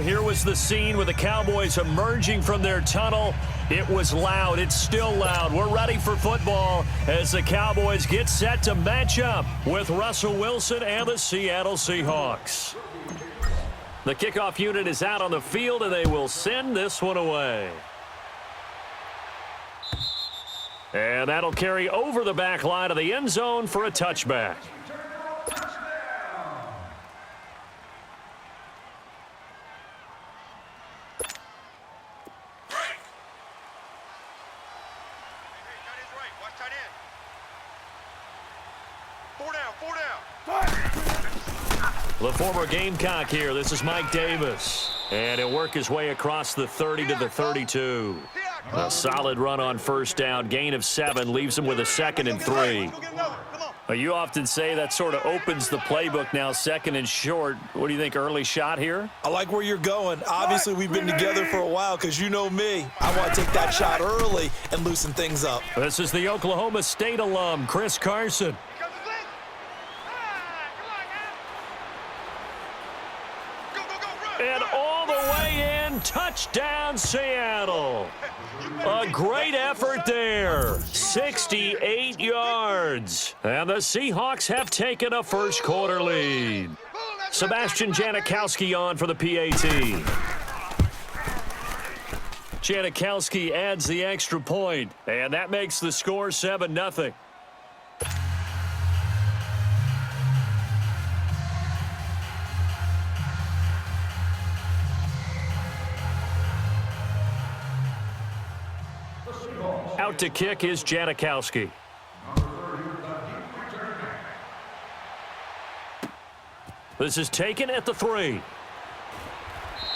Here was the scene with the Cowboys emerging from their tunnel. It was loud. It's still loud. We're ready for football as the Cowboys get set to match up with Russell Wilson and the Seattle Seahawks. The kickoff unit is out on the field, and they will send this one away. And that'll carry over the back line of the end zone for a touchback. The former Gamecock here. This is Mike Davis. And he'll work his way across the 30 to the 32. A solid run on first down. Gain of 7 leaves him with a 2nd and 3. You often say that sort of opens the playbook now, 2nd and short. What do you think, early shot here? I like where you're going. Obviously, we've been together for a while because you know me. I want to take that shot early and loosen things up. This is the Oklahoma State alum, Chris Carson. And all the way in, touchdown Seattle. A great effort there. 68 yards. And the Seahawks have taken a first quarter lead. Sebastian Janikowski on for the PAT. Janikowski adds the extra point, and that makes the score 7-0. Out to kick is Janikowski. This is taken at the 3.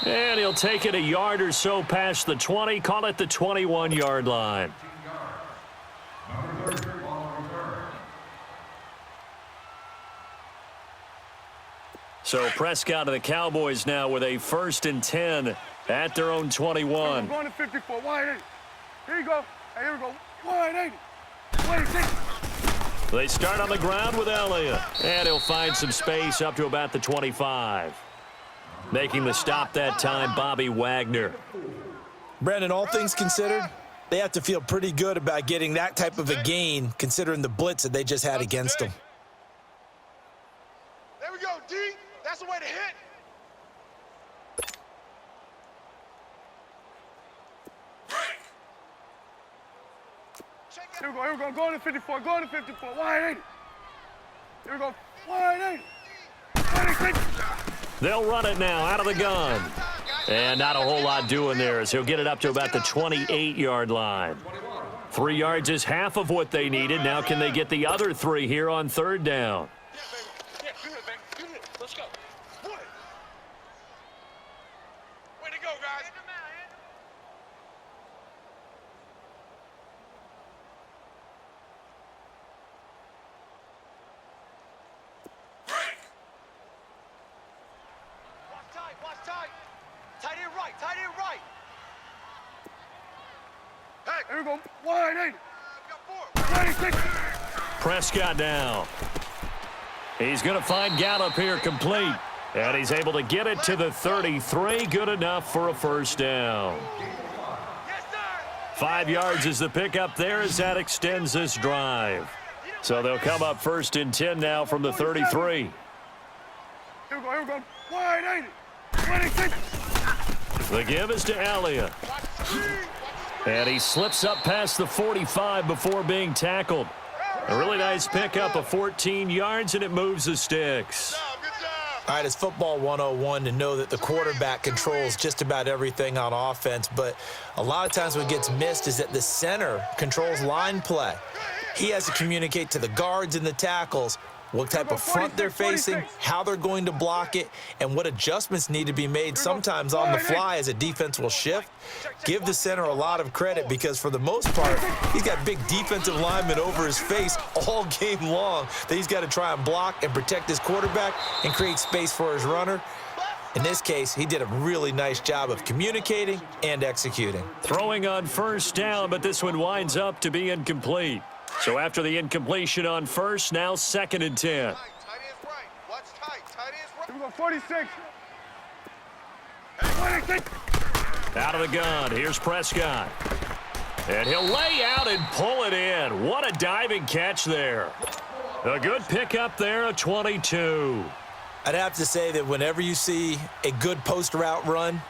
And he'll take it a yard or so past the 20. Call it the 21-yard line. So Prescott and the Cowboys now with a 1st and 10 at their own 21. Going to 54, wide 80. Here you go. Hey, here we go. Wide 80. They start on the ground with Elliott. And he'll find some space up to about the 25. Making the stop that time, Bobby Wagner. Brandon, all things considered, they have to feel pretty good about getting that type of a gain considering the blitz that they just had against them. There we go, D. That's the way to hit. Here we go, going to 54, wide 80. Here we go, wide 80. They'll run it now out of the gun. And not a whole lot doing there as he'll get it up to about the 28-yard line. 3 yards is half of what they needed. Now can they get the other 3 here on 3rd down? Yeah, do it, baby. Do it. Let's go. Way to go, guys. Watch tight. Tight end right. Hey, here we go. Wide 80. Prescott down. He's going to find Gallup here complete. And he's able to get it to the 33. Good enough for a 1st down. 5 yards is the pickup there as that extends this drive. So they'll come up 1st and 10 now from the 33. Here we go. Wide 80. The give is to Elliott. And he slips up past the 45 before being tackled. A really nice pickup of 14 yards, and it moves the sticks. All right, it's football 101 to know that the quarterback controls just about everything on offense, but a lot of times what gets missed is that the center controls line play. He has to communicate to the guards and the tackles what type of front they're facing, how they're going to block it, and what adjustments need to be made sometimes on the fly as a defense will shift. Give the center a lot of credit because for the most part, he's got big defensive linemen over his face all game long that he's got to try and block and protect his quarterback and create space for his runner. In this case, he did a really nice job of communicating and executing. Throwing on 1st down, but this one winds up to be incomplete. So after the incompletion on 1st, now 2nd and 10. Tight end's right. Watch tight. Tight end's right. Here we go, 46. Hey, Out of the gun, here's Prescott. And he'll lay out and pull it in. What a diving catch there. A good pickup there, a 22. I'd have to say that whenever you see a good post route run,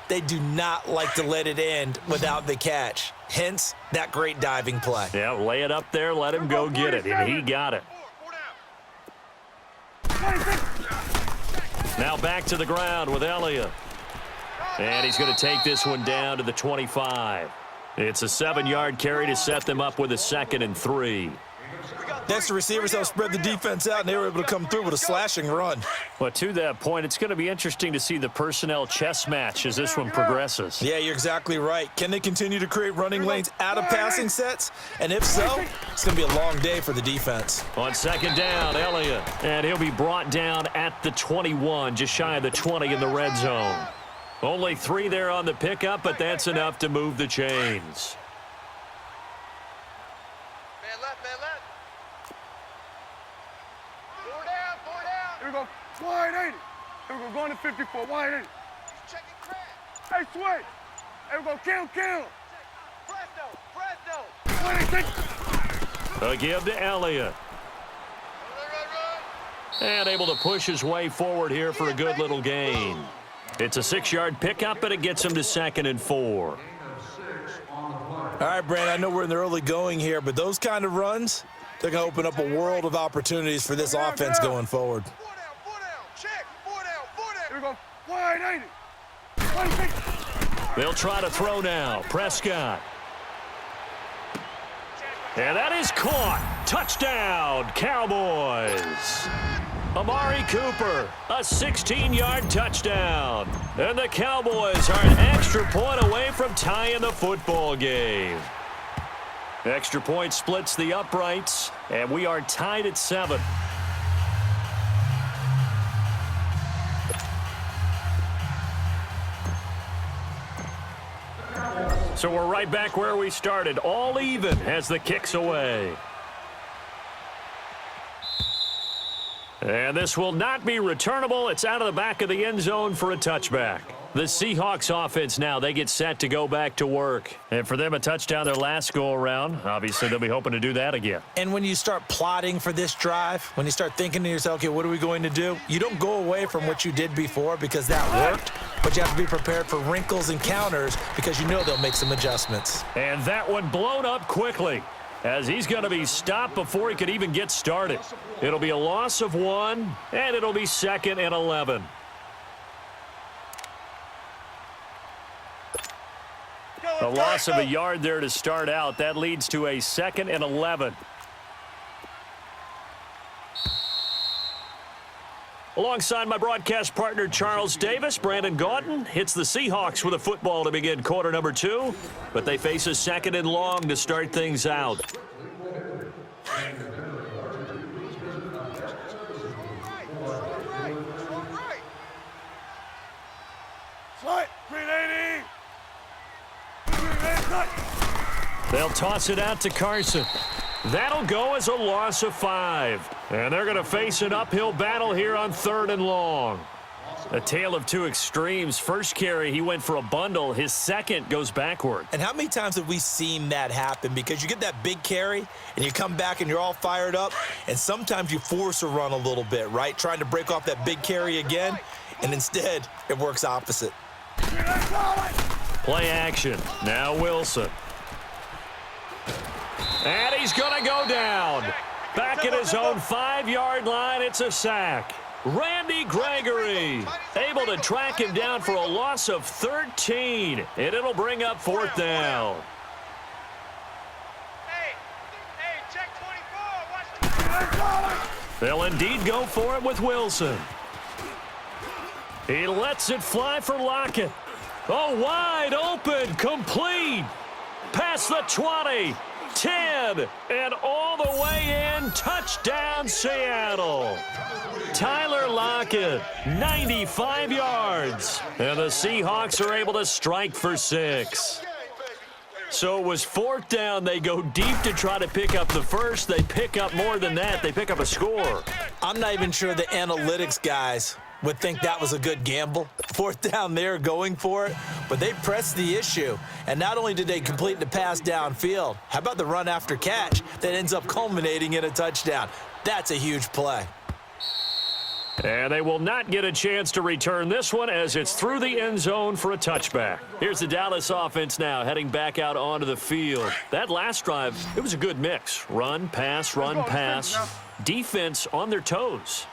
they do not like to let it end without the catch. Hence, that great diving play. Yeah, lay it up there, let him go get it, and he got it. Now back to the ground with Elliott. And he's going to take this one down to the 25. It's a 7-yard carry to set them up with a 2nd and 3. Next, the receivers helped spread the defense out, and they were able to come through with a slashing run. Well, to that point, it's going to be interesting to see the personnel chess match as this one progresses. Yeah, you're exactly right. Can they continue to create running lanes out of passing sets? And if so, it's going to be a long day for the defense. On 2nd down, Elliott. And he'll be brought down at the 21, just shy of the 20 in the red zone. Only 3 there on the pickup, but that's enough to move the chains. Man left. 4 down. Here we go. Wide 80. Here we go. Going to 54. Wide 80. He's checking crack. Hey, switch. Here we go. Kill. Presto. A give to Elliott. And able to push his way forward here for a good little gain. It's a 6-yard pickup, but it gets him to 2nd and 4. All right, Brand, I know we're in the early going here, but those kind of runs, they're going to open up a world of opportunities for this offense going forward. 4 down. Check. 4 down. Here we go. Wide 80. They'll try to throw now. Prescott. And that is caught. Touchdown, Cowboys. Amari Cooper, a 16-yard touchdown. And the Cowboys are an extra point away from tying the football game. Extra point splits the uprights, and we are tied at 7. So we're right back where we started, all even as the kick's away. And this will not be returnable. It's out of the back of the end zone for a touchback. The Seahawks offense now, they get set to go back to work. And for them, a touchdown their last go-around. Obviously, they'll be hoping to do that again. And when you start plotting for this drive, when you start thinking to yourself, okay, what are we going to do? You don't go away from what you did before because that worked, but you have to be prepared for wrinkles and counters because you know they'll make some adjustments. And that one blown up quickly, as he's going to be stopped before he could even get started. It'll be a loss of 1, and it'll be 2nd and 11. A loss of a yard there to start out. That leads to a 2nd and 11. Alongside my broadcast partner, Charles Davis, Brandon Gaudin hits the Seahawks with a football to begin quarter number 2, but they face a 2nd and long to start things out. They'll toss it out to Carson. That'll go as a loss of 5. And they're going to face an uphill battle here on 3rd and long. A tale of two extremes. First carry, he went for a bundle. His second goes backward. And how many times have we seen that happen? Because you get that big carry, and you come back and you're all fired up, and sometimes you force a run a little bit, right? Trying to break off that big carry again, and instead it works opposite. Play action. Now Wilson. And he's going to go down. Back at his own 5-yard line, it's a sack. Randy Gregory able to track him down for a loss of 13, and it'll bring up 4th down. Hey, check 24. They'll indeed go for it with Wilson. He lets it fly for Lockett. Oh, wide open, complete. Past the 20. 10, and all the way in, touchdown Seattle. Tyler Lockett, 95 yards, and the Seahawks are able to strike for 6. So it was 4th down. They go deep to try to pick up the first. They pick up more than that. They pick up a score. I'm not even sure the analytics guys would think that was a good gamble. Fourth down there going for it, but they pressed the issue. And not only did they complete the pass downfield, how about the run after catch that ends up culminating in a touchdown? That's a huge play. And they will not get a chance to return this one as it's through the end zone for a touchback. Here's the Dallas offense now heading back out onto the field. That last drive, it was a good mix. Run, pass, run, pass. Defense on their toes.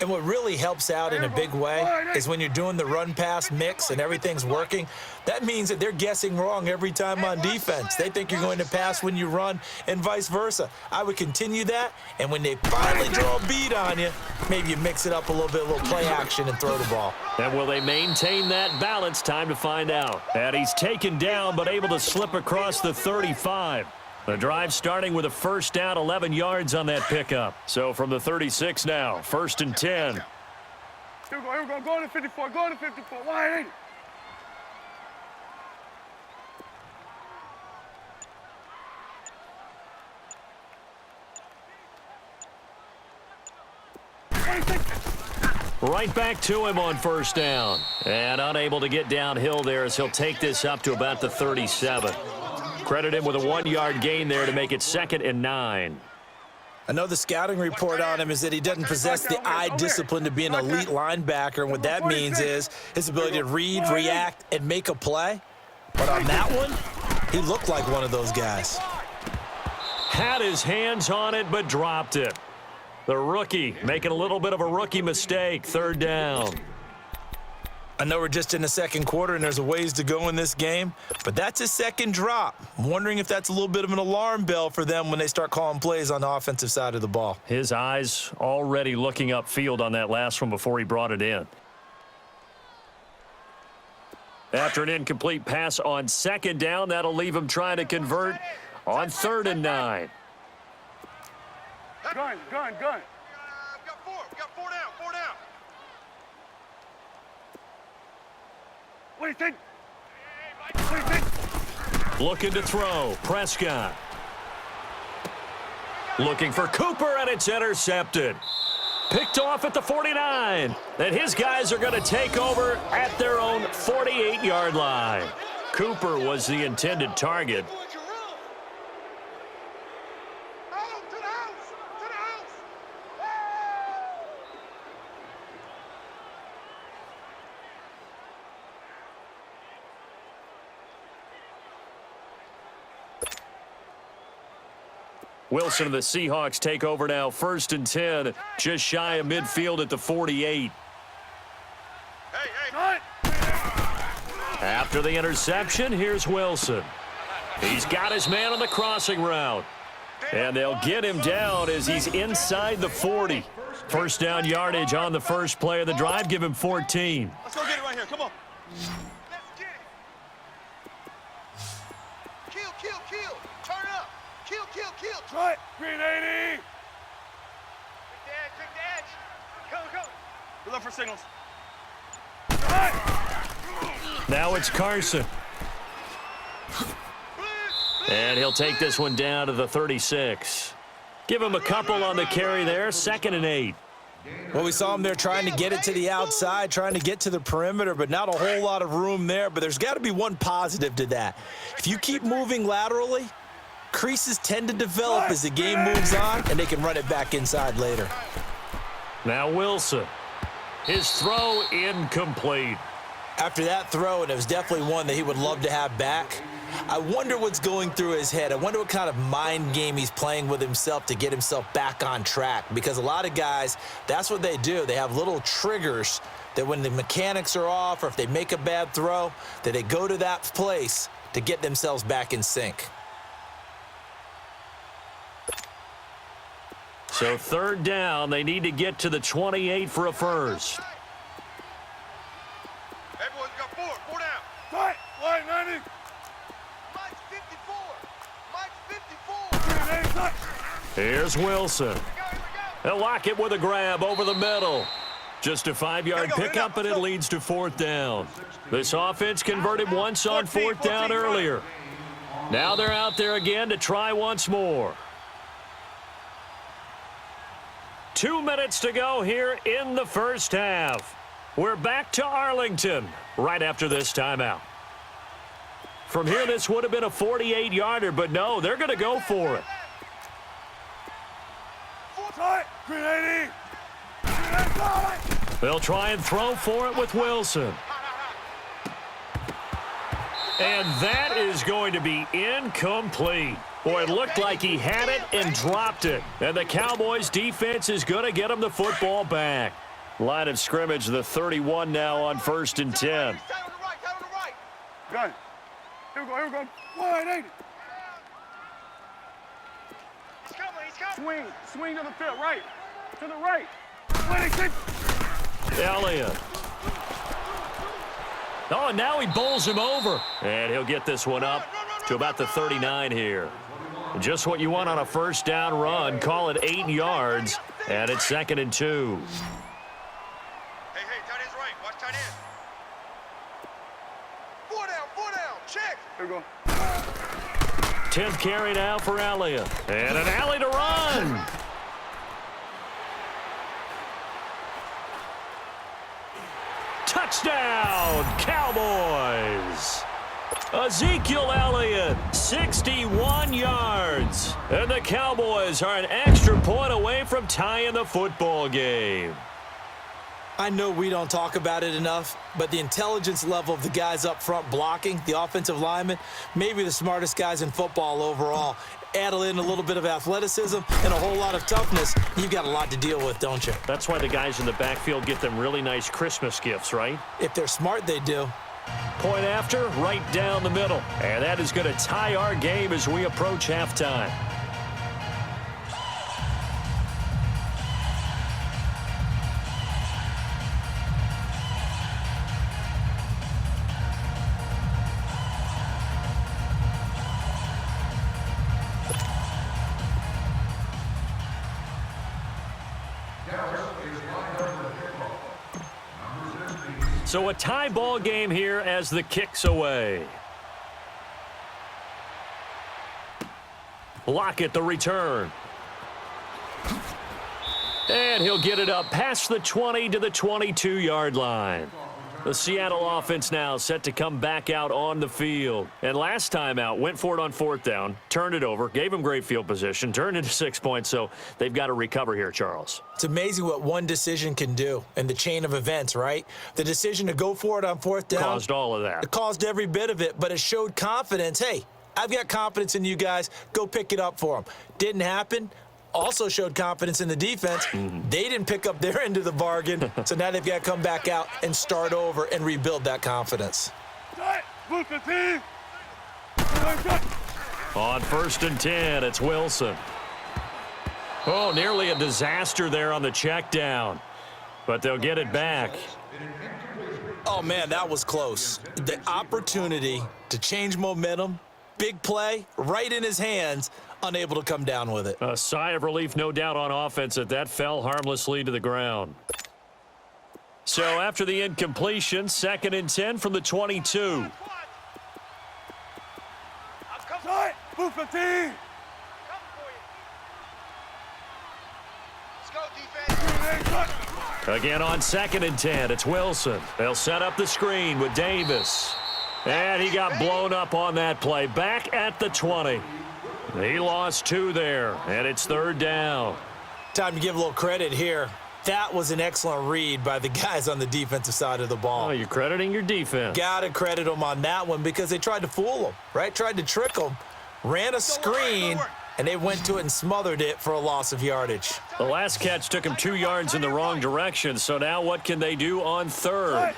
And what really helps out in a big way is when you're doing the run-pass mix and everything's working, that means that they're guessing wrong every time on defense. They think you're going to pass when you run and vice versa. I would continue that, and when they finally draw a beat on you, maybe you mix it up a little bit, a little play action, and throw the ball. And will they maintain that balance? Time to find out. And he's taken down but able to slip across the 35. The drive starting with a first down, 11 yards on that pickup. So from the 36 now, 1st and 10. Here we go. Go to 54. Go to 54. Why ain't it? Right back to him on first down. And unable to get downhill there as he'll take this up to about the 37. Credit him with a 1-yard gain there to make it 2nd and 9. Another scouting report on him is that he doesn't possess the eye discipline to be an elite linebacker. And what that means is his ability to read, react, and make a play. But on that one, he looked like one of those guys. Had his hands on it, but dropped it. The rookie making a little bit of a rookie mistake. 3rd down. I know we're just in the second quarter and there's a ways to go in this game, but that's his second drop. I'm wondering if that's a little bit of an alarm bell for them when they start calling plays on the offensive side of the ball. His eyes already looking upfield on that last one before he brought it in. After an incomplete pass on 2nd down, that'll leave him trying to convert on 3rd and 9. Gun. Got 4 down. What do you think? Looking to throw. Prescott. Looking for Cooper, and it's intercepted. Picked off at the 49. And his guys are going to take over at their own 48-yard line. Cooper was the intended target. Wilson and the Seahawks take over now, 1st and 10, just shy of midfield at the 48. After the interception, here's Wilson. He's got his man on the crossing route. And they'll get him down as he's inside the 40. First down yardage on the first play of the drive. Give him 14. Let's go get it right here. Come on. Let's get it. Kill. Turn up. Kill. Try it. Green 80. Quick edge. Go. We look for signals. Now it's Carson. And he'll take this one down to the 36. Give him a couple on the carry there, 2nd and 8. Well, we saw him there trying to get it to the outside, trying to get to the perimeter, but not a whole lot of room there. But there's got to be one positive to that. If you keep moving laterally, creases tend to develop as the game moves on, and they can run it back inside later. Now Wilson. His throw incomplete. After that throw, and it was definitely one that he would love to have back, I wonder what's going through his head. I wonder what kind of mind game he's playing with himself to get himself back on track. Because a lot of guys, that's what they do. They have little triggers that when the mechanics are off or if they make a bad throw, that they go to that place to get themselves back in sync. So 3rd down, they need to get to the 28 for a first. Everyone's got 4 down. Right. Line 90. Mike's 54. Here's Wilson. They'll lock it with a grab over the middle. Just a 5-yard pickup, and it leads to 4th down. This offense converted once on 4th down earlier. Now they're out there again to try once more. 2 minutes to go here in the first half. We're back to Arlington right after this timeout. From here, this would have been a 48-yarder, but no, they're going to go for it. They'll try and throw for it with Wilson. And that is going to be incomplete. Boy, it looked like he had it and dropped it. And the Cowboys' defense is going to get him the football back. Line of scrimmage, the 31 now on 1st and 10. Got it. Here we go, here we go. Wide, ain't it? He's coming. Swing to the field, right. To the right. 26. Elliott. Oh, and now he bowls him over. And he'll get this one up to about the 39 here. Just what you want on a first down run. Call it 8 yards, and it's 2nd and 2. Hey, tight end's right. Watch tight end. 4 down. Check. Here we go. 10th carry now for Elliott. And an alley to run. Touchdown, Cowboys. Ezekiel Elliott, 61 yards. And the Cowboys are an extra point away from tying the football game. I know we don't talk about it enough, but the intelligence level of the guys up front blocking, the offensive linemen, maybe the smartest guys in football overall. Add in a little bit of athleticism and a whole lot of toughness, you've got a lot to deal with, don't you? That's why the guys in the backfield get them really nice Christmas gifts, right? If they're smart, they do. Point after, right down the middle. And that is going to tie our game as we approach halftime. So a tie ball game here as the kick's away. Lockett the return. And he'll get it up past the 20 to the 22-yard line. The Seattle offense now set to come back out on the field. And last time out, went for it on 4th down, turned it over, gave them great field position, turned into 6 points, so they've got to recover here, Charles. It's amazing what one decision can do in the chain of events, right? The decision to go for it on 4th down. Caused all of that. It caused every bit of it, but it showed confidence. Hey, I've got confidence in you guys. Go pick it up for them. Didn't happen. Also showed confidence in the defense. They didn't pick up their end of the bargain, so now they've got to come back out and start over and rebuild that confidence. On 1st and 10, it's Wilson. Oh, nearly a disaster there on the check down, but they'll get it back. Oh, man, that was close. The opportunity to change momentum, big play, right in his hands, unable to come down with it. A sigh of relief, no doubt, on offense that fell harmlessly to the ground. So after the incompletion, 2nd and 10 from the 22. Move 15. Again on 2nd and 10, it's Wilson. They'll set up the screen with Davis. And he got blown up on that play. Back at the 20. He lost 2 there, and it's 3rd down. Time to give a little credit here. That was an excellent read by the guys on the defensive side of the ball. Oh, you're crediting your defense. Got to credit them on that one because they tried to fool them, right? Tried to trick them, ran a screen, and they went to it and smothered it for a loss of yardage. The last catch took him 2 yards in the wrong direction, so now what can they do on 3rd?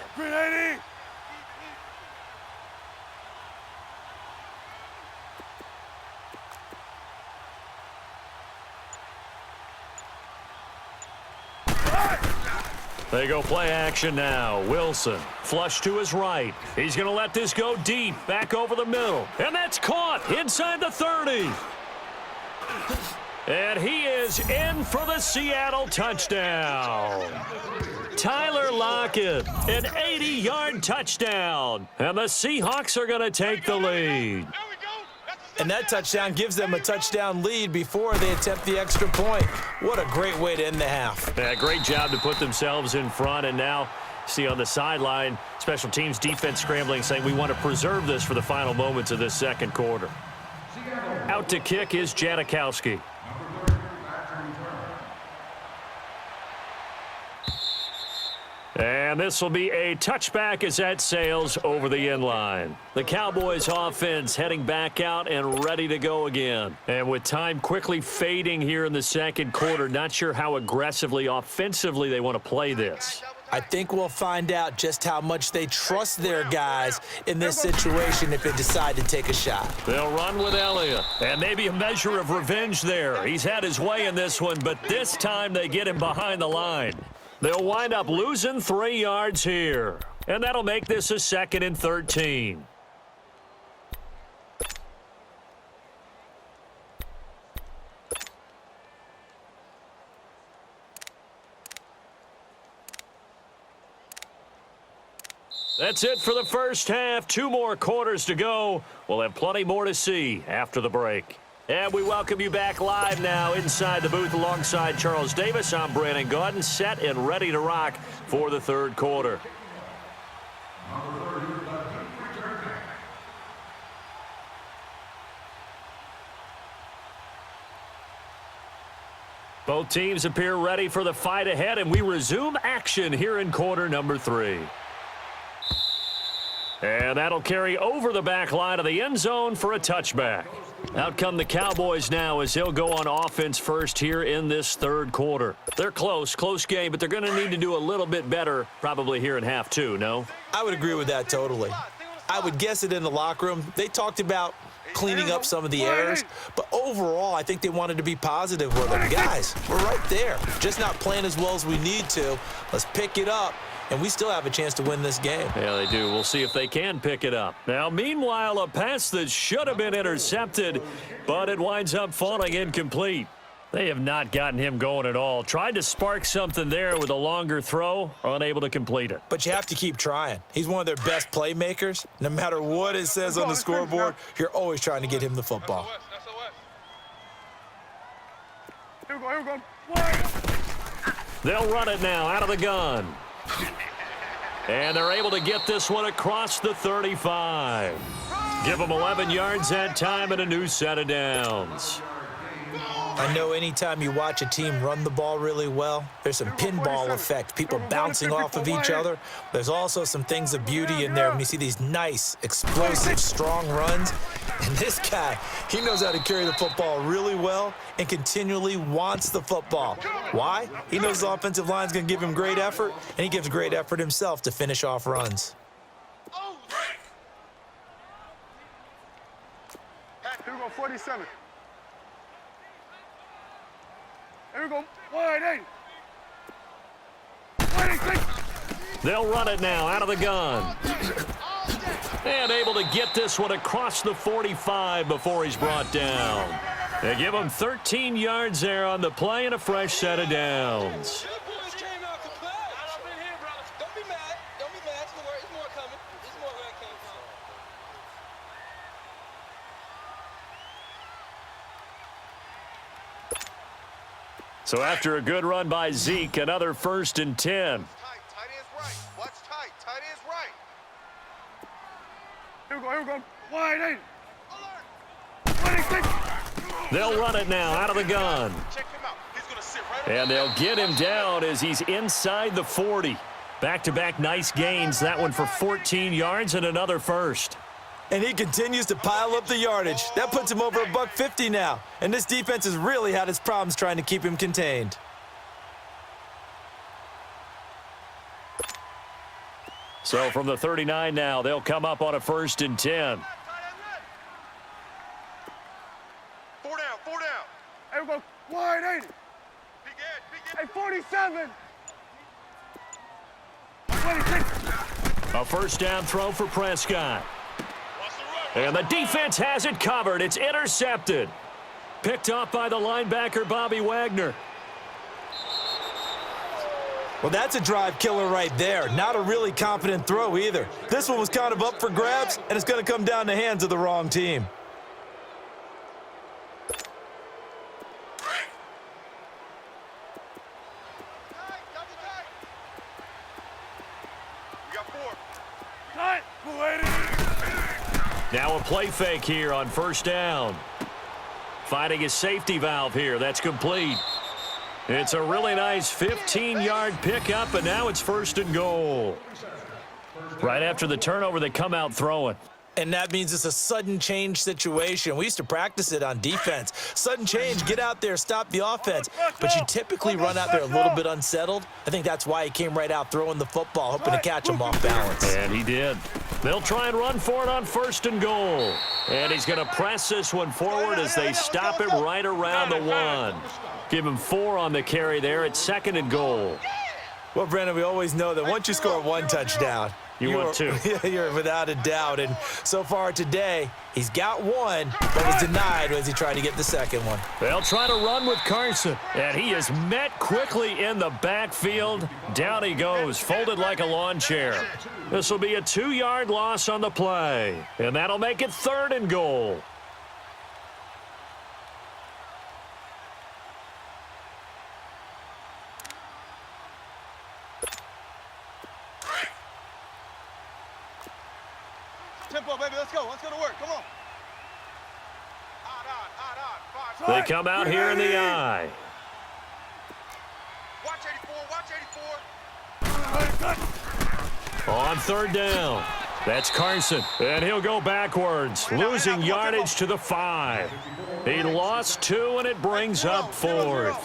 They go play action now. Wilson, flush to his right. He's going to let this go deep, back over the middle. And that's caught inside the 30. And he is in for the Seattle touchdown. Tyler Lockett, an 80-yard touchdown. And the Seahawks are going to take the lead. And that touchdown gives them a touchdown lead before they attempt the extra point. What a great way to end the half. Yeah, great job to put themselves in front, and now See on the sideline, special teams defense scrambling, saying we want to preserve this for the final moments of this second quarter. Out to kick is Janikowski. And this will be a touchback as that sails over the end line. The Cowboys offense heading back out and ready to go again. And with time quickly fading here in the second quarter, not sure how aggressively, offensively they want to play this. I think we'll find out just how much they trust their guys in this situation if they decide to take a shot. They'll run with Elliott. And maybe a measure of revenge there. He's had his way in this one, but this time they get him behind the line. They'll wind up losing 3 yards here. And that'll make this a 2nd and 13. That's it for the first half. 2 more quarters to go. We'll have plenty more to see after the break. And we welcome you back live now inside the booth alongside Charles Davis. I'm Brandon Gaudin, set and ready to rock for the third quarter. Both teams appear ready for the fight ahead, and we resume action here in quarter number 3. And that'll carry over the back line of the end zone for a touchback. Out come the Cowboys now as they'll go on offense first here in this third quarter. They're close game, but they're going to need to do a little bit better probably here in half 2, no? I would agree with that totally. I would guess it in the locker room. They talked about cleaning up some of the errors, but overall, I think they wanted to be positive with them. Guys, we're right there. Just not playing as well as we need to. Let's pick it up. And we still have a chance to win this game. Yeah, they do. We'll see if they can pick it up. Now, meanwhile, a pass that should have been intercepted, but it winds up falling incomplete. They have not gotten him going at all. Tried to spark something there with a longer throw, unable to complete it. But you have to keep trying. He's one of their best playmakers. No matter what it says on the scoreboard, you're always trying to get him the football. Here we go. They'll run it now out of the gun. And they're able to get this one across the 35. Give them 11 yards that time and a new set of downs. I know anytime you watch a team run the ball really well, there's some pinball effect, people bouncing off of each other. There's also some things of beauty in there when you see these nice, explosive, strong runs. And this guy, he knows how to carry the football really well and continually wants the football. Why? He knows the offensive line's going to give him great effort, and he gives great effort himself to finish off runs. Here we go, 47. Here we go, 180. 186. They'll run it now out of the gun. And able to get this one across the 45 before he's brought down. They give him 13 yards there on the play and a fresh set of downs. So after a good run by Zeke, another 1st and 10. Tight end's right. Watch tight. Tight end's right. Here we go. 180. 186. They'll run it now out of the gun. Check him out. He's going to sit right And they'll get him down as he's inside the 40. Back-to-back nice gains. That one for 14 yards and another first. And he continues to pile up the yardage. That puts him over $150 now. And this defense has really had its problems trying to keep him contained. So from the 39 now, they'll come up on a 1st and 10. 4 down. Here we go, 180. Big edge. Hey, 47. 26. A first down throw for Prescott. And the defense has it covered. It's intercepted. Picked off by the linebacker, Bobby Wagner. Well, that's a drive killer right there. Not a really confident throw either. This one was kind of up for grabs, and it's going to come down the hands of the wrong team. Now a play fake here on first down. Finding his safety valve here. That's complete. It's a really nice 15-yard pickup, and now it's first and goal. Right after the turnover, they come out throwing. And that means it's a sudden change situation. We used to practice it on defense. Sudden change, get out there, stop the offense. But you typically run out there a little bit unsettled. I think that's why he came right out throwing the football, hoping to catch him off balance. And he did. They'll try and run for it on first and goal. And he's going to press this one forward as they stop it right around the 1. Give him 4 on the carry there at second and goal. Well, Brandon, we always know that once you score 1 touchdown, you want 2. You're without a doubt. And so far today, he's got 1, but was denied as he tried to get the second one. They'll try to run with Carson. And he is met quickly in the backfield. Down he goes, folded like a lawn chair. This will be a 2-yard loss on the play. And that'll make it third and goal. Tempo, baby, let's go. Let's go to work. Come on. They come out here in the eye. Watch 84, watch 84. On third down. That's Carson. And he'll go backwards, losing yardage to the 5. He lost 2, and it brings up 4th.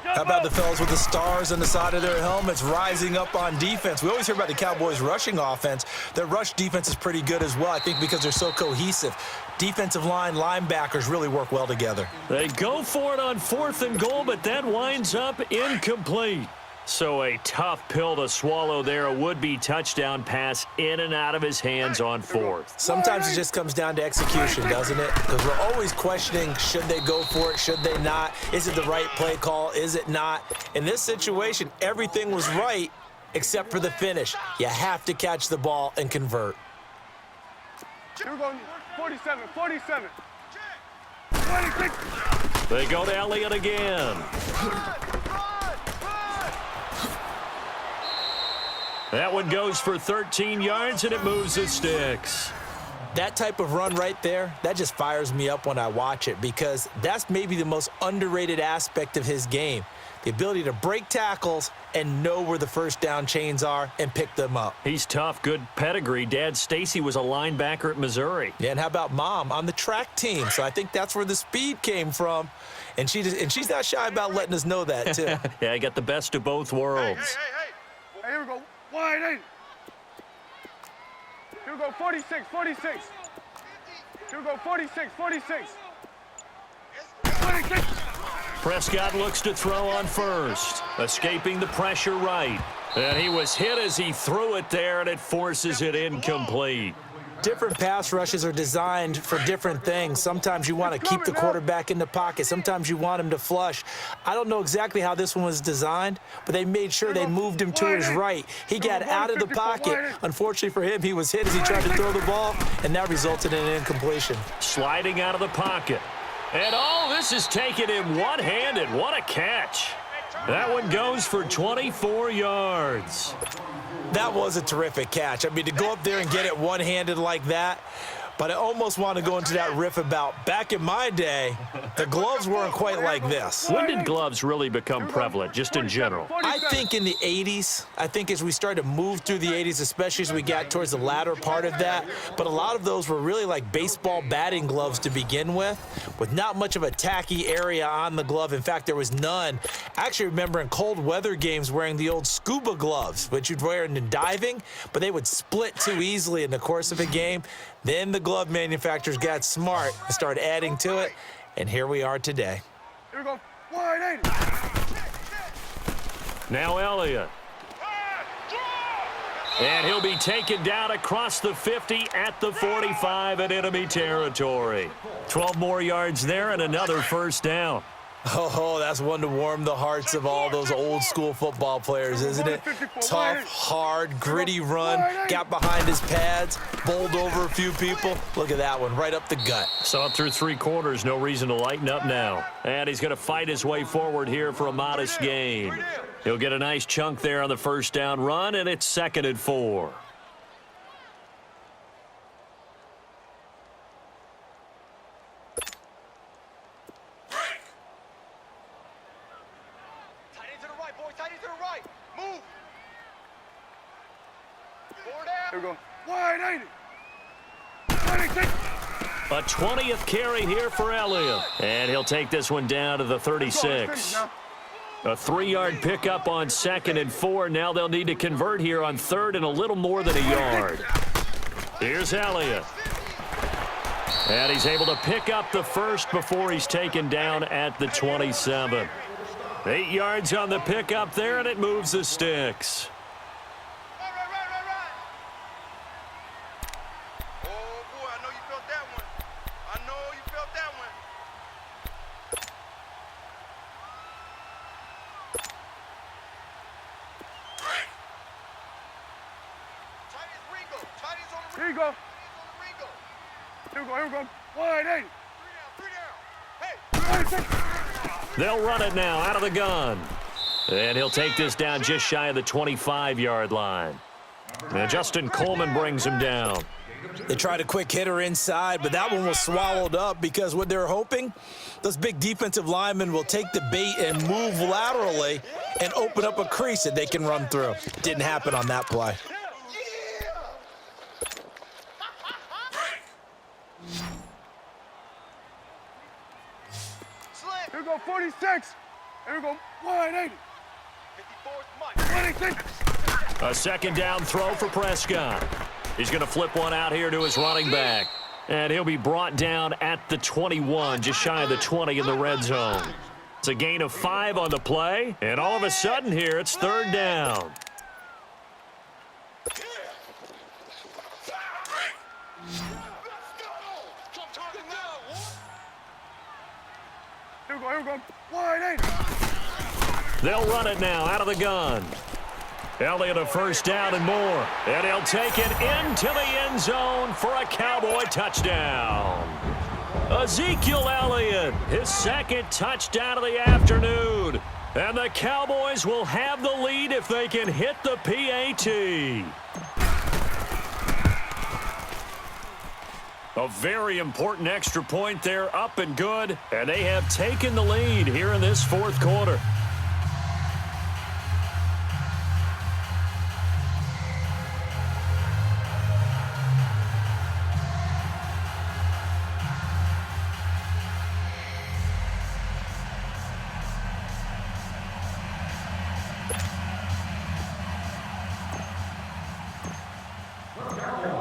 How about the fellas with the stars on the side of their helmets rising up on defense? We always hear about the Cowboys' rushing offense. Their rush defense is pretty good as well, I think, because they're so cohesive. Defensive line, linebackers really work well together. They go for it on 4th and goal, but that winds up incomplete. So a tough pill to swallow there. A would-be touchdown pass in and out of his hands on 4th. Sometimes it just comes down to execution, doesn't it? Because we're always questioning, should they go for it, should they not? Is it the right play call, is it not? In this situation, everything was right except for the finish. You have to catch the ball and convert. Here we go, 47, 47. 26. They go to Elliott again. That one goes for 13 yards, and it moves the sticks. That type of run right there, that just fires me up when I watch it, because that's maybe the most underrated aspect of his game. The ability to break tackles and know where the first down chains are and pick them up. He's tough, good pedigree. Dad Stacy was a linebacker at Missouri. Yeah, and how about Mom on the track team? So I think that's where the speed came from. And she's not shy about letting us know that, too. Yeah, I got the best of both worlds. Hey, here we go. Wide 80. Here we go, 46, 46. Here we go, 46, 46. 46. Prescott looks to throw on first, escaping the pressure right. And he was hit as he threw it there, and it forces it incomplete. Different pass rushes are designed for different things. Sometimes you want to keep the quarterback in the pocket. Sometimes you want him to flush. I don't know exactly how this one was designed, but they made sure they moved him to his right. He got out of the pocket. Unfortunately for him, he was hit as he tried to throw the ball, and that resulted in an incompletion. Sliding out of the pocket. And this is taking him one-handed. What a catch. That one goes for 24 yards. That was a terrific catch. I mean, to go up there and get it one-handed like that, but I almost want to go into that riff about back in my day, the gloves weren't quite like this. When did gloves really become prevalent, just in general? I think in the 80s. I think as we started to move through the 80s, especially as we got towards the latter part of that. But a lot of those were really like baseball batting gloves to begin with not much of a tacky area on the glove. In fact, there was none. I actually remember in cold weather games wearing the old scuba gloves, which you'd wear in diving, but they would split too easily in the course of a game. Then the glove manufacturers got smart and started adding to it, and here we are today. Here we go, wide 80. Now Elliott. And he'll be taken down across the 50 at the 45 in enemy territory. 12 more yards there and another first down. Oh, that's one to warm the hearts of all those old school football players, isn't it? Tough, hard, gritty run, got behind his pads, bowled over a few people. Look at that one, right up the gut. Saw it through 3 quarters, no reason to lighten up now. And he's going to fight his way forward here for a modest gain. He'll get a nice chunk there on the first down run, and it's 2nd and 4. 54, tight end to the right. Move. Here we go. Wide 80. 26. A 20th carry here for Elliott. And he'll take this one down to the 36. A 3-yard pickup on 2nd and 4. Now they'll need to convert here on 3rd and a little more than a yard. Here's Elliott. And he's able to pick up the first before he's taken down at the 27. 8 yards on the pickup there, and it moves the sticks. Here you go. Here we go. Wide 80. Hey. 26. They'll run it now out of the gun. And he'll take this down just shy of the 25-yard line. And Justin Coleman brings him down. They tried a quick hitter inside, but that one was swallowed up because what they're hoping, those big defensive linemen will take the bait and move laterally and open up a crease that they can run through. Didn't happen on that play. Here we go, 46. Here we go, wide 80. 26. A second down throw for Prescott. He's going to flip one out here to his running back. And he'll be brought down at the 21, just shy of the 20 in the red zone. It's a gain of 5 on the play. And all of a sudden here, it's 3rd down. Here we go, wide 80. They'll run it now out of the gun. Elliott a first down and more. And he'll take it into the end zone for a Cowboy touchdown. Ezekiel Elliott, his 2nd touchdown of the afternoon. And the Cowboys will have the lead if they can hit the PAT. A very important extra point there, up and good. And they have taken the lead here in this 4th quarter.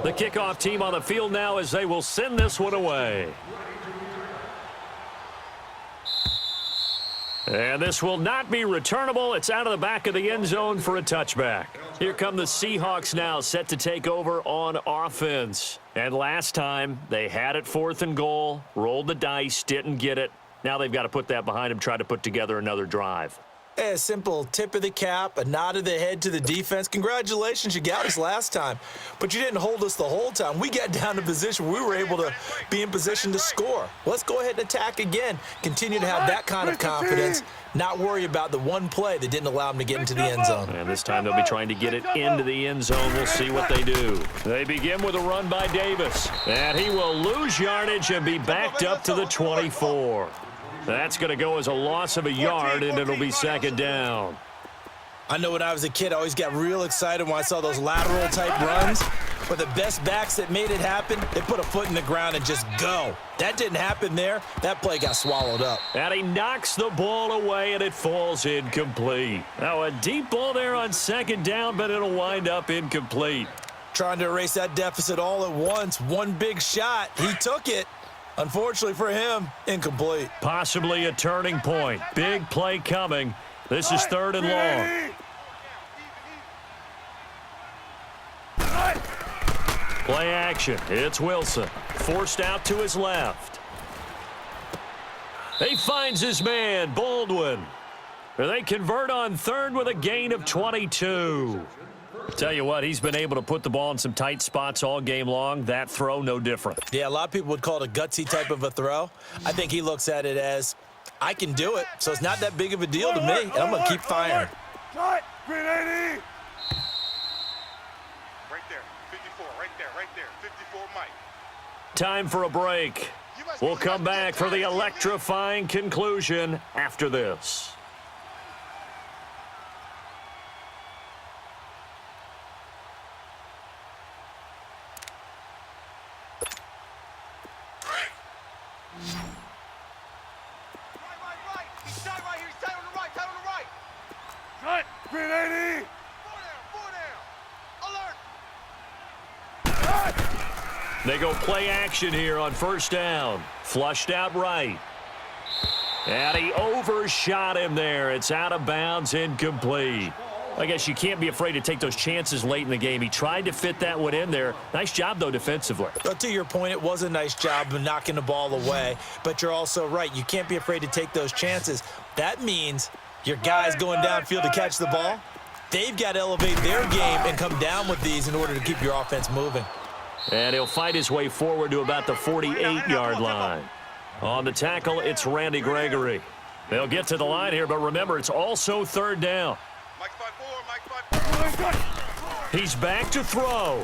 The kickoff team on the field now as they will send this one away. And this will not be returnable. It's out of the back of the end zone for a touchback. Here come the Seahawks now, set to take over on offense. And last time, they had it 4th and goal, rolled the dice, didn't get it. Now they've got to put that behind them, try to put together another drive. A simple tip of the cap, a nod of the head to the defense. Congratulations, you got us last time, but you didn't hold us the whole time. We got down to position where we were able to be in position to score. Let's go ahead and attack again. Continue to have that kind of confidence, not worry about the one play that didn't allow them to get into the end zone. And this time they'll be trying to get it into the end zone. We'll see what they do. They begin with a run by Davis, and he will lose yardage and be backed up to the 24. That's going to go as a loss of a yard, and it'll be 2nd down. I know when I was a kid, I always got real excited when I saw those lateral-type runs. But the best backs that made it happen, they put a foot in the ground and just go. That didn't happen there. That play got swallowed up. And he knocks the ball away, and it falls incomplete. Now, a deep ball there on 2nd down, but it'll wind up incomplete. Trying to erase that deficit all at once. One big shot. He took it. Unfortunately for him, incomplete. Possibly a turning point. Big play coming. This is 3rd and long. Play action. It's Wilson. Forced out to his left. He finds his man, Baldwin. They convert on 3rd with a gain of 22. Tell you what, he's been able to put the ball in some tight spots all game long. That throw, no different. Yeah, a lot of people would call it a gutsy type of a throw. I think he looks at it as, I can do it, so it's not that big of a deal to me, and I'm going to keep firing. Right there, 54, right there, 54, Mike. Time for a break. We'll come back for the electrifying conclusion after this. Right. He's tight right here. He's tight on the right. Tight on the right. Tight. 380. Four down. Alert. They go play action here on first down. Flushed out right. And he overshot him there. It's out of bounds, incomplete. I guess you can't be afraid to take those chances late in the game. He tried to fit that one in there. Nice job, though, defensively. But to your point, it was a nice job of knocking the ball away. But you're also right. You can't be afraid to take those chances. That means your guys going downfield to catch the ball, they've got to elevate their game and come down with these in order to keep your offense moving. And he'll fight his way forward to about the 48-yard line. On the tackle, it's Randy Gregory. They'll get to the line here, but remember, it's also third down. Mike's 5-4. He's back to throw.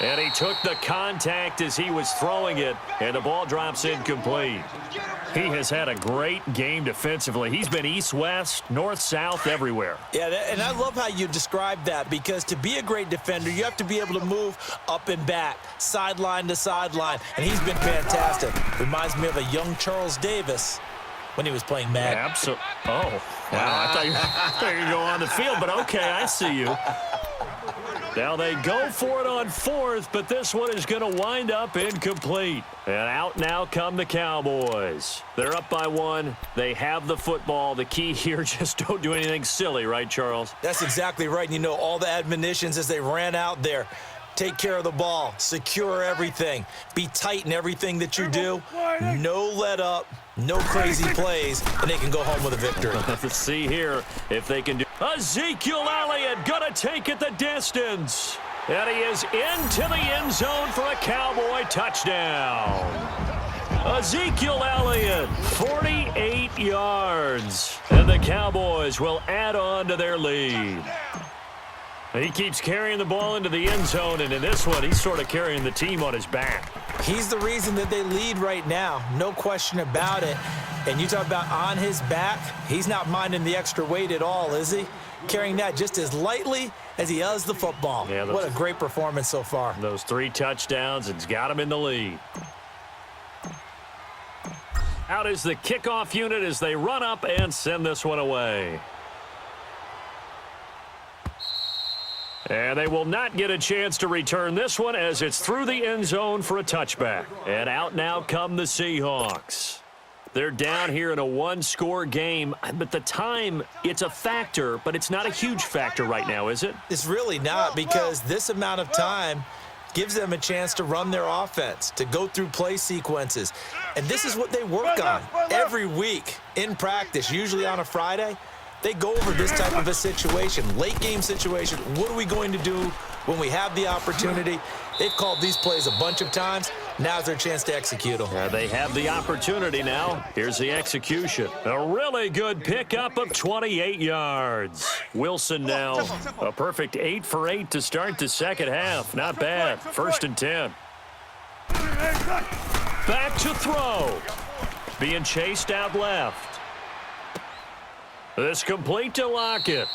And he took the contact as he was throwing it, and the ball drops incomplete. He has had a great game defensively. He's been east-west, north-south, everywhere. Yeah, and I love how you describe that, because to be a great defender, you have to be able to move up and back, sideline to sideline, and he's been fantastic. Reminds me of a young Charles Davis when he was playing Madden. Absolutely. Oh, wow. I thought you were going to go on the field, but okay, I see you. Now they go for it on fourth, but this one is going to wind up incomplete. And out now come the Cowboys. They're up by one. They have the football. The key here, just don't do anything silly, right, Charles? That's exactly right. You know, all the admonitions as they ran out there. Take care of the ball. Secure everything. Be tight in everything that you do. No let up. No crazy plays. And they can go home with a victory. Let's see here if they can do. Ezekiel Elliott going to take it the distance. And he is into the end zone for a Cowboy touchdown. Ezekiel Elliott, 48 yards. And the Cowboys will add on to their lead. He keeps carrying the ball into the end zone, and in this one, he's sort of carrying the team on his back. He's the reason that they lead right now, no question about it. And you talk about on his back, he's not minding the extra weight at all, is he? Carrying that just as lightly as he does the football. Yeah, what a great performance so far. Those 3 touchdowns, it's got him in the lead. Out is the kickoff unit as they run up and send this one away. And they will not get a chance to return this one as it's through the end zone for a touchback. And out now come the Seahawks. They're down here in a one-score game, but the time, it's a factor, but it's not a huge factor right now, is it? It's really not, because this amount of time gives them a chance to run their offense, to go through play sequences. And this is what they work on every week in practice, usually on a Friday. They go over this type of a situation, late game situation. What are we going to do when we have the opportunity? They've called these plays a bunch of times. Now's their chance to execute them. They have the opportunity now. Here's the execution. A really good pickup of 28 yards. Wilson now a perfect 8 for 8 to start the second half. Not bad. 1st and 10. Back to throw. Being chased out left. This complete to Lockett.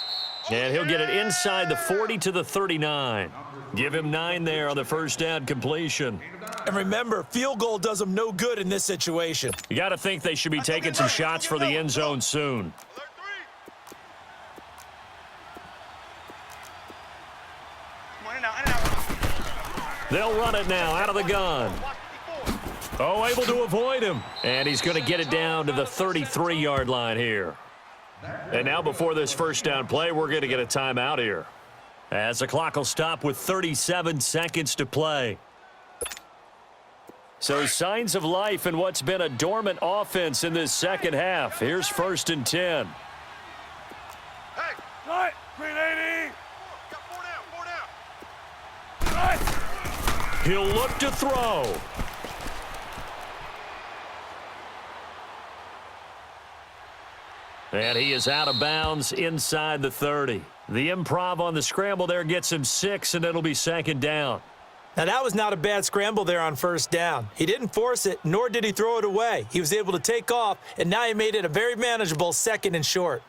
And he'll get it inside the 40 to the 39. Give him 9 there on the first down completion. And remember, field goal does them no good in this situation. You got to think they should be taking some shots for the end zone soon. They'll run it now out of the gun. Oh, able to avoid him. And he's going to get it down to the 33-yard line here. And now before this first down play, we're going to get a timeout here, as the clock will stop with 37 seconds to play. So signs of life in what's been a dormant offense in this second half. Here's 1st and 10. Hey, right, 380. Got 4 down. Right. He'll look to throw. And he is out of bounds inside the 30. The improv on the scramble there gets him 6, and it'll be 2nd down. Now, that was not a bad scramble there on 1st down. He didn't force it, nor did he throw it away. He was able to take off, and now he made it a very manageable 2nd and short.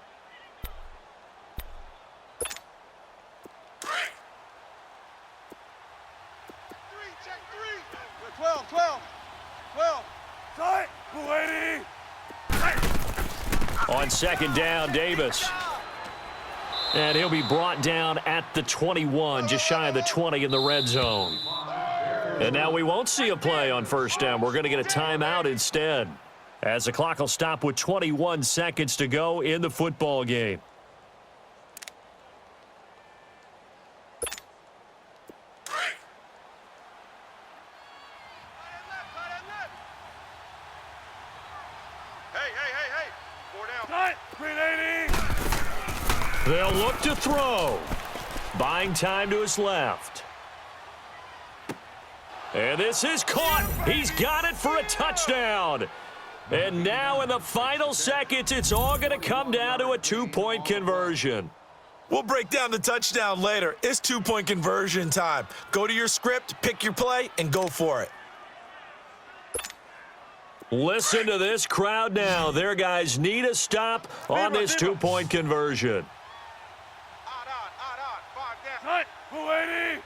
12, 12, 12. Tight, 280. On second down, Davis. And he'll be brought down at the 21, just shy of the 20 in the red zone. And now we won't see a play on first down. We're going to get a timeout instead, as the clock will stop with 21 seconds to go in the football game. Hey. 4 down. Tight, 380. They'll look to throw. Buying time to his left. And this is caught. He's got it for a touchdown. And now in the final seconds, it's all going to come down to a 2-point conversion. We'll break down the touchdown later. It's 2-point conversion time. Go to your script, pick your play, and go for it. Listen to this crowd now. Their guys need a stop on this 2-point conversion. Odd. 5 down. Tight, 280.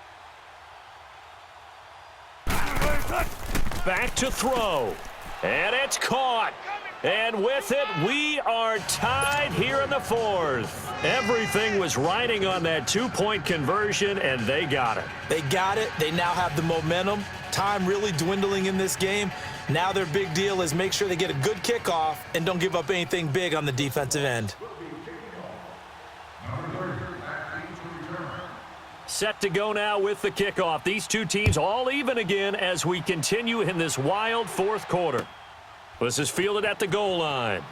Back to throw. And it's caught. And with it, we are tied here in the fourth. Everything was riding on that 2-point conversion, and they got it. They got it. They now have the momentum. Time really dwindling in this game. Now their big deal is make sure they get a good kickoff and don't give up anything big on the defensive end. Set to go now with the kickoff. These two teams all even again as we continue in this wild fourth quarter. This is fielded at the goal line.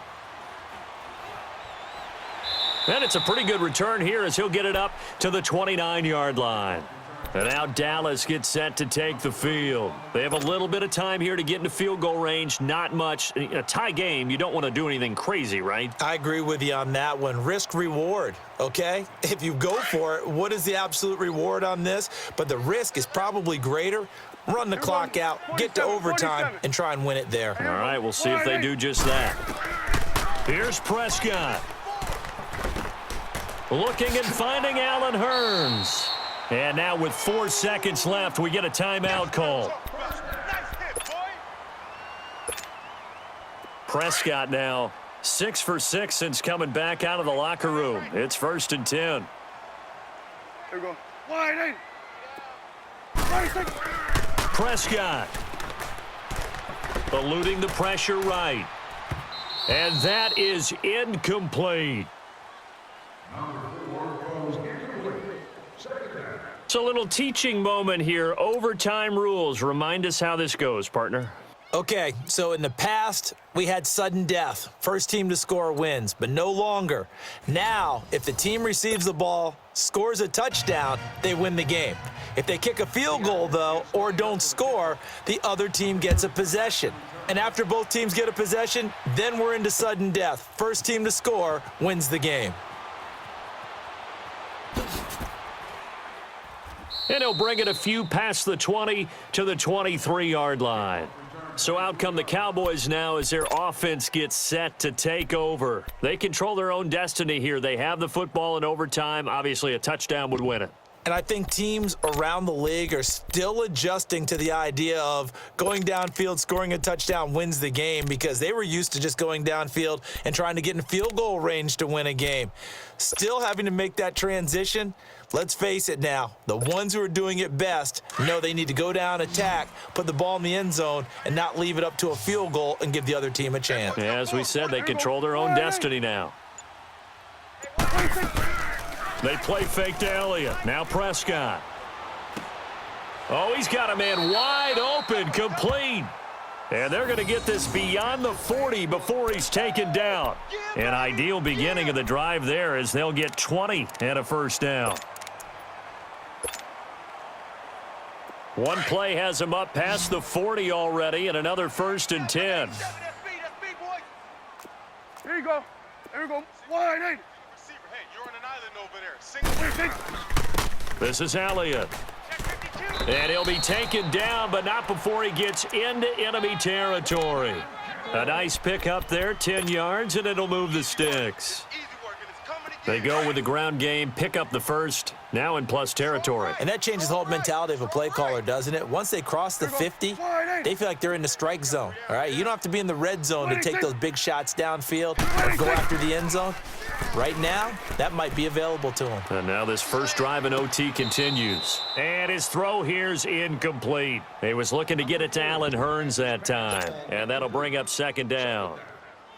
And it's a pretty good return here as he'll get it up to the 29-yard line. And now Dallas gets set to take the field. They have a little bit of time here to get into field goal range. Not much. In a tie game, you don't want to do anything crazy, right? I agree with you on that one. Risk reward, okay? If you go for it, what is the absolute reward on this? But the risk is probably greater. Run the clock out, get to overtime, and try and win it there. All right, we'll see if they do just that. Here's Prescott. Looking and finding Allen Hurns. And now with 4 seconds left, we get a timeout call. Prescott now 6 for 6 since coming back out of the locker room. It's 1st and 10. Here we go. Wide 8. Prescott eluding the pressure right. And that is incomplete. It's a little teaching moment here. Overtime rules. Remind us how this goes, partner. Okay, so in the past, we had sudden death. First team to score wins, but no longer. Now, if the team receives the ball, scores a touchdown, they win the game. If they kick a field goal, though, or don't score, the other team gets a possession. And after both teams get a possession, then we're into sudden death. First team to score wins the game. And he'll bring it a few past the 20 to the 23-yard line. So out come the Cowboys now as their offense gets set to take over. They control their own destiny here. They have the football in overtime. Obviously, a touchdown would win it. And I think teams around the league are still adjusting to the idea of going downfield, scoring a touchdown wins the game, because they were used to just going downfield and trying to get in field goal range to win a game. Still having to make that transition. Let's face it now, the ones who are doing it best know they need to go down, attack, put the ball in the end zone, and not leave it up to a field goal and give the other team a chance. Yeah, as we said, they control their own destiny now. They play fake to Elliott. Now Prescott. Oh, he's got a man wide open, complete. And they're going to get this beyond the 40 before he's taken down. An ideal beginning of the drive there as they'll get 20 and a first down. One play has him up past the 40 already, and another 1st and 10. Here you go. Here we go. Wide 8. Receiver, hey, you're on an island over there. Single. This is Elliott. And he'll be taken down, but not before he gets into enemy territory. A nice pickup there, 10 yards, and it'll move the sticks. Easy work, and it's coming They go with the ground game, pick up the first, now in plus territory. And that changes the whole mentality of a play caller, doesn't it? Once they cross the 50, they feel like they're in the strike zone, all right? You don't have to be in the red zone to take those big shots downfield or go after the end zone. Right now, that might be available to them. And now this first drive in OT continues. And his throw here's incomplete. He was looking to get it to Allen Hurns that time, and that'll bring up second down.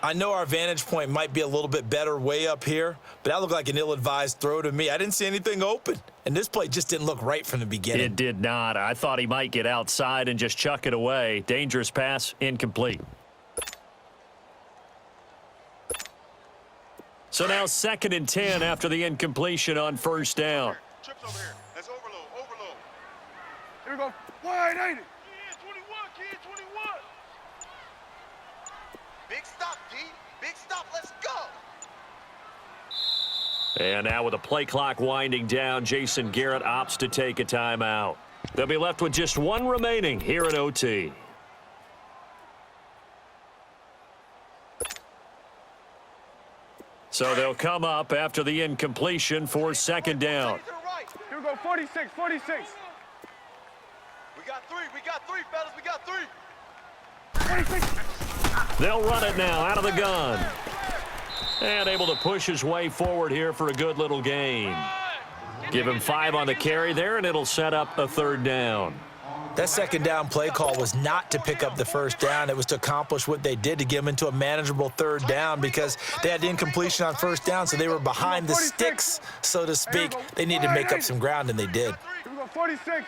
I know our vantage point might be a little bit better way up here, but that looked like an ill-advised throw to me. I didn't see anything open, and this play just didn't look right from the beginning. It did not. I thought he might get outside and just chuck it away. Dangerous pass, incomplete. So now 2nd and 10 after the incompletion on first down. Trips over here. That's overload, overload. Here we go. Wide 80. Kid 21. Big stop, D. Big stop. Let's go. And now with the play clock winding down, Jason Garrett opts to take a timeout. They'll be left with just one remaining here in OT. So they'll come up after the incompletion for second down. Here we go. 46. We got three, fellas. We got three. 46. They'll run it now out of the gun. And able to push his way forward here for a good little gain. Give him 5 on the carry there, and it'll set up a third down. That second down play call was not to pick up the first down. It was to accomplish what they did to get them into a manageable third down because they had the incompletion on first down, so they were behind the sticks, so to speak. They needed to make up some ground, and they did. Here we go. 46.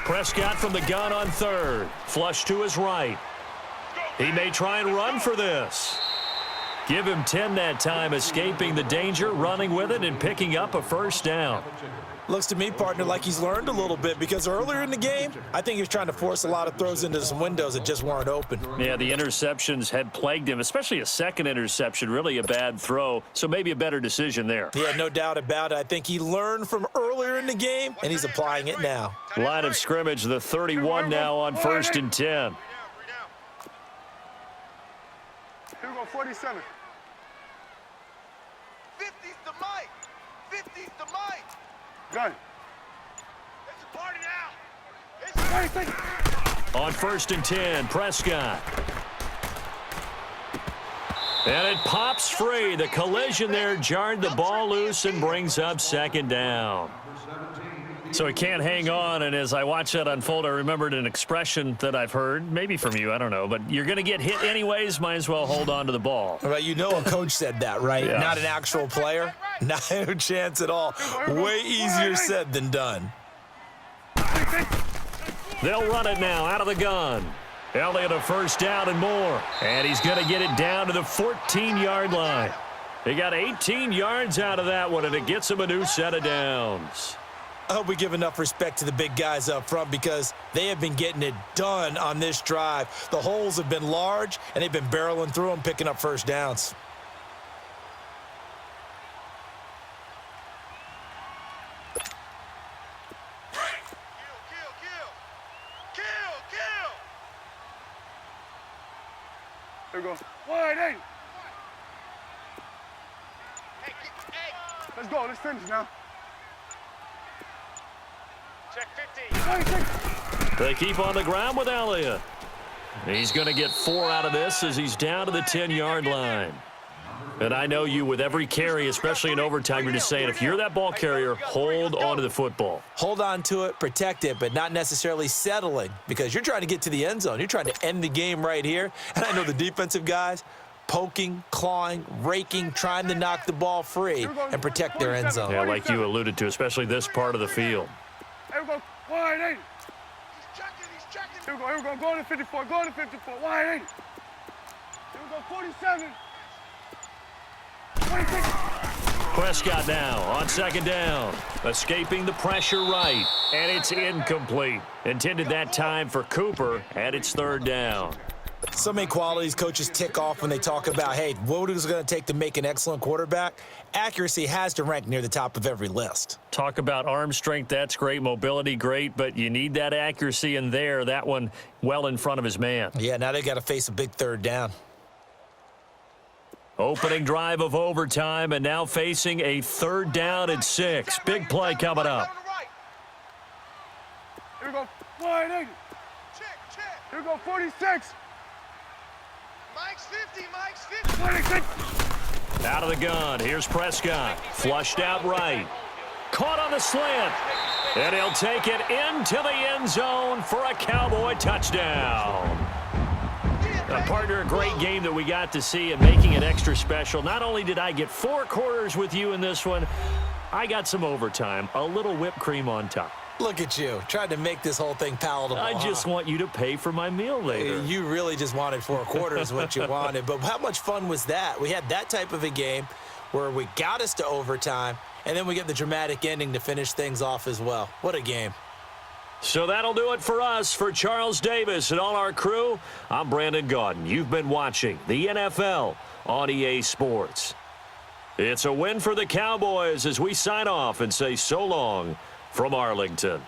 Prescott from the gun on third. Flush to his right. He may try and run for this. Give him 10 that time, escaping the danger, running with it, and picking up a first down. Looks to me, partner, like he's learned a little bit because earlier in the game, I think he was trying to force a lot of throws into some windows that just weren't open. Yeah, the interceptions had plagued him, especially a second interception, really a bad throw, so maybe a better decision there. Yeah, no doubt about it. I think he learned from earlier in the game, and he's applying it now. Line of scrimmage, the 31 now on 1st and 10. Here we go. 47. 50's the mic. 50's the mic. Gun. It's a party now. It's 46. On 1st and 10, Prescott. And it pops free. The collision there jarred the ball loose and brings up second down. So he can't hang on, and as I watch that unfold, I remembered an expression that I've heard, maybe from you, I don't know, but you're going to get hit anyways, might as well hold on to the ball. Right, you know a coach said that, right? Yeah. Not an actual player. Not a chance at all. Way easier said than done. They'll run it now out of the gun. Elliott a first down and more, and he's going to get it down to the 14-yard line. He got 18 yards out of that one, and it gets him a new set of downs. I hope we give enough respect to the big guys up front because they have been getting it done on this drive. The holes have been large, and they've been barreling through them, picking up first downs. Here we go. Wide 80. Let's go. Let's finish now. check 50. 26. They keep on the ground with Elliott. He's going to get 4 out of this as he's down to the 10-yard line. And I know you, with every carry, especially in overtime, you're just saying, if you're that ball carrier, hold on to the football. Hold on to it, protect it, but not necessarily settling because you're trying to get to the end zone. You're trying to end the game right here. And I know the defensive guys poking, clawing, raking, trying to knock the ball free and protect their end zone. Yeah, like you alluded to, especially this part of the field. Here we go. Wide 80. He's checking. Here we go. Here we go. Going to 54. Going to 54. Wide 80. Here we go. 47. 26. Prescott now on second down, escaping the pressure right, and it's incomplete. Intended that time for Cooper, and it's third down. So many qualities coaches tick off when they talk about, hey, what is it going to take to make an excellent quarterback? Accuracy has to rank near the top of every list. Talk about arm strength, that's great. Mobility, great, but you need that accuracy in there. That one well in front of his man. Yeah, now they got to face a big third down. Opening drive of overtime, and now facing a 3rd down and 6. Big play coming up. Here we go. 180. Here we go. 46. Mike's 50. Mike's 50. 26. Out of the gun. Here's Prescott. Flushed out right. Caught on the slant. And he'll take it into the end zone for a Cowboy touchdown. Partner, a great game that we got to see and making it extra special. Not only did I get 4 quarters with you in this one, I got some overtime, a little whipped cream on top. Look at you, trying to make this whole thing palatable. I just want you to pay for my meal later. You really just wanted 4 quarters what you wanted. But how much fun was that? We had that type of a game where we got us to overtime, and then we get the dramatic ending to finish things off as well. What a game. So that'll do it for us. For Charles Davis and all our crew, I'm Brandon Gaudin. You've been watching the NFL on EA Sports. It's a win for the Cowboys as we sign off and say so long from Arlington.